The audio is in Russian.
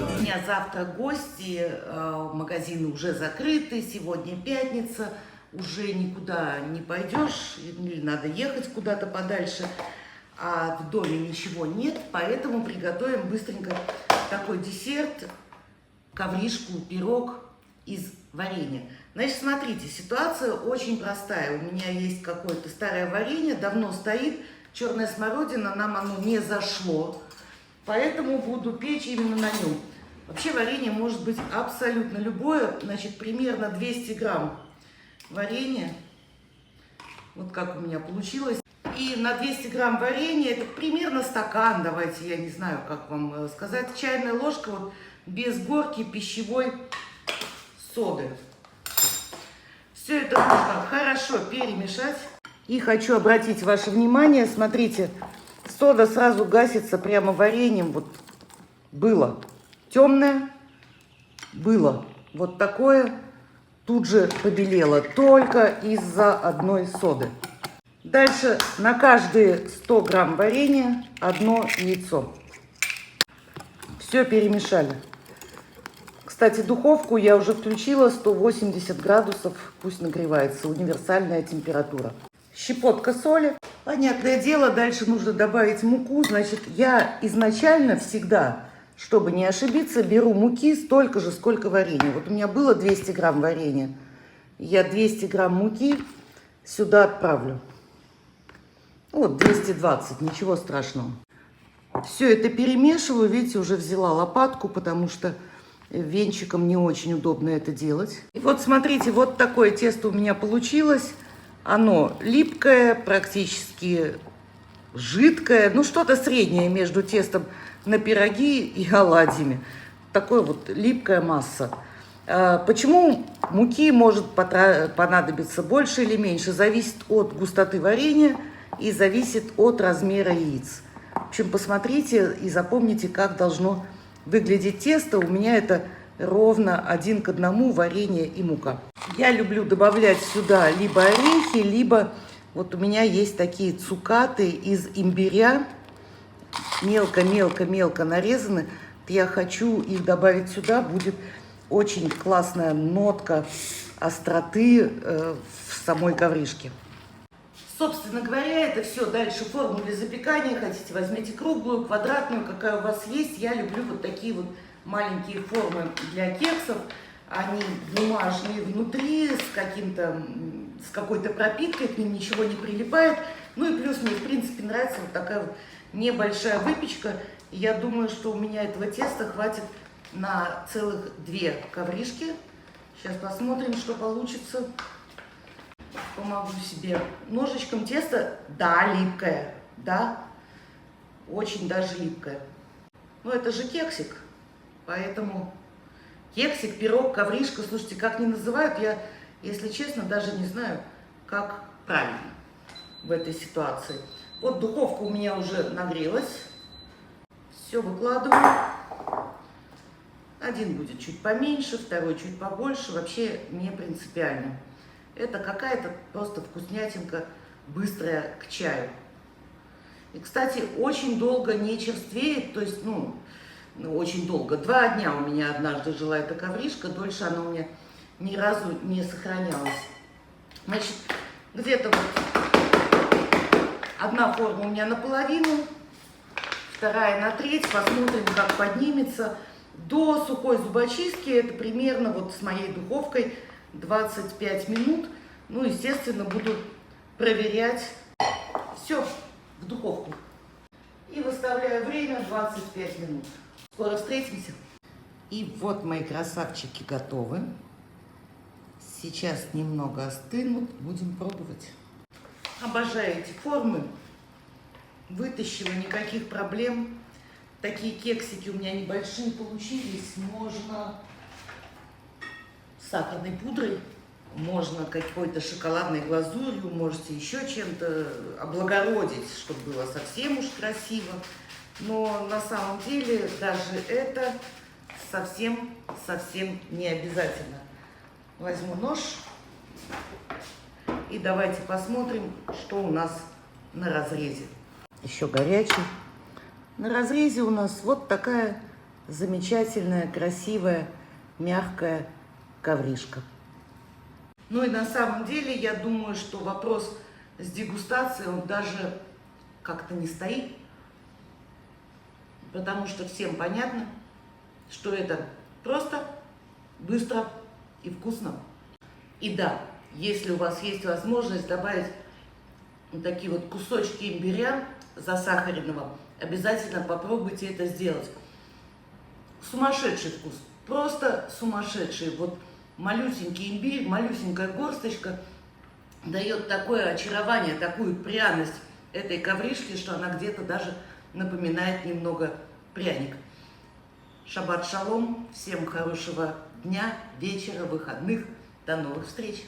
У меня завтра гости, магазины уже закрыты, сегодня пятница, уже никуда не пойдешь, или надо ехать куда-то подальше, а в доме ничего нет, поэтому приготовим быстренько такой десерт, ковришку, пирог из варенья. Значит, смотрите, ситуация очень простая. У меня есть какое-то старое варенье, давно стоит, черная смородина, нам оно не зашло, поэтому буду печь именно на нем. Вообще варенье может быть абсолютно любое, значит, примерно 200 грамм варенья, вот как у меня получилось. И на 200 грамм варенья, это примерно стакан, давайте, я не знаю, как вам сказать, чайная ложка вот без горки пищевой соды. Все это нужно хорошо перемешать. И хочу обратить ваше внимание, смотрите, сода сразу гасится прямо вареньем. Вот было темное, было вот такое, тут же побелело только из-за одной соды. Дальше на каждые 100 грамм варенья одно яйцо. Все перемешали. Кстати, духовку я уже включила, 180 градусов, пусть нагревается, универсальная температура. Щепотка соли. Понятное дело, дальше нужно добавить муку. Значит, я изначально всегда, чтобы не ошибиться, беру муки столько же, сколько варенья. Вот у меня было 200 грамм варенья. Я 200 грамм муки сюда отправлю. Вот 220, ничего страшного. Все это перемешиваю. Видите, уже взяла лопатку, потому что венчиком не очень удобно это делать. И вот смотрите, вот такое тесто у меня получилось. Оно липкое, практически жидкое. Ну, что-то среднее между тестом на пироги и оладьями. Такое вот липкая масса. Почему муки может понадобиться больше или меньше? Зависит от густоты варенья и зависит от размера яиц. В общем, посмотрите и запомните, как должно выглядеть тесто. У меня это ровно 1 к 1 варенье и мука. Я люблю добавлять сюда либо орехи, либо вот у меня есть такие цукаты из имбиря, мелко-мелко-мелко нарезаны. Я хочу их добавить сюда, будет очень классная нотка остроты в самой ковришке. Собственно говоря, это все. Дальше форму для запекания. Хотите, возьмите круглую, квадратную, какая у вас есть. Я люблю вот такие вот маленькие формы для кексов. Они бумажные внутри, с какой-то пропиткой, к ним ничего не прилипает. Ну и плюс мне, в принципе, нравится вот такая вот небольшая выпечка. Я думаю, что у меня этого теста хватит на целых 2 ковришки. Сейчас посмотрим, что получится. Помогу себе ножичком. Тесто, да, липкое, да, очень даже липкое. Но это же кексик, поэтому кексик, пирог, ковришка, слушайте, как ни называют, я, если честно, даже не знаю, как правильно в этой ситуации. Вот духовка у меня уже нагрелась, все выкладываю. Один будет чуть поменьше, второй чуть побольше, вообще не принципиально. Это какая-то просто вкуснятинка, быстрая к чаю. И, кстати, очень долго не черствеет, то есть, очень долго. 2 дня у меня однажды жила эта ковришка, дольше она у меня ни разу не сохранялась. Значит, где-то вот одна форма у меня наполовину, вторая на треть. Посмотрим, как поднимется. До сухой зубочистки это примерно вот с моей духовкой 25 минут. Ну, естественно, буду проверять все в духовку. И выставляю время 25 минут. Скоро встретимся. И вот мои красавчики готовы. Сейчас немного остынут. Будем пробовать. Обожаю эти формы. Вытащила, никаких проблем. Такие кексики у меня небольшие получились. Можно сахарной пудрой, можно какой-то шоколадной глазурью, можете еще чем-то облагородить, чтобы было совсем уж красиво. Но на самом деле даже это совсем не обязательно. Возьму нож и давайте посмотрим, что у нас на разрезе. Еще горячий. На разрезе у нас вот такая замечательная, красивая, мягкая ковришка. Ну и на самом деле, я думаю, что вопрос с дегустацией, он даже как-то не стоит, потому что всем понятно, что это просто, быстро и вкусно. И да, если у вас есть возможность добавить вот такие вот кусочки имбиря засахаренного, обязательно попробуйте это сделать. Сумасшедший вкус, просто сумасшедший. Вот малюсенький имбирь, малюсенькая горсточка дает такое очарование, такую пряность этой ковришки, что она где-то даже напоминает немного пряник. Шаббат шалом, всем хорошего дня, вечера, выходных, до новых встреч!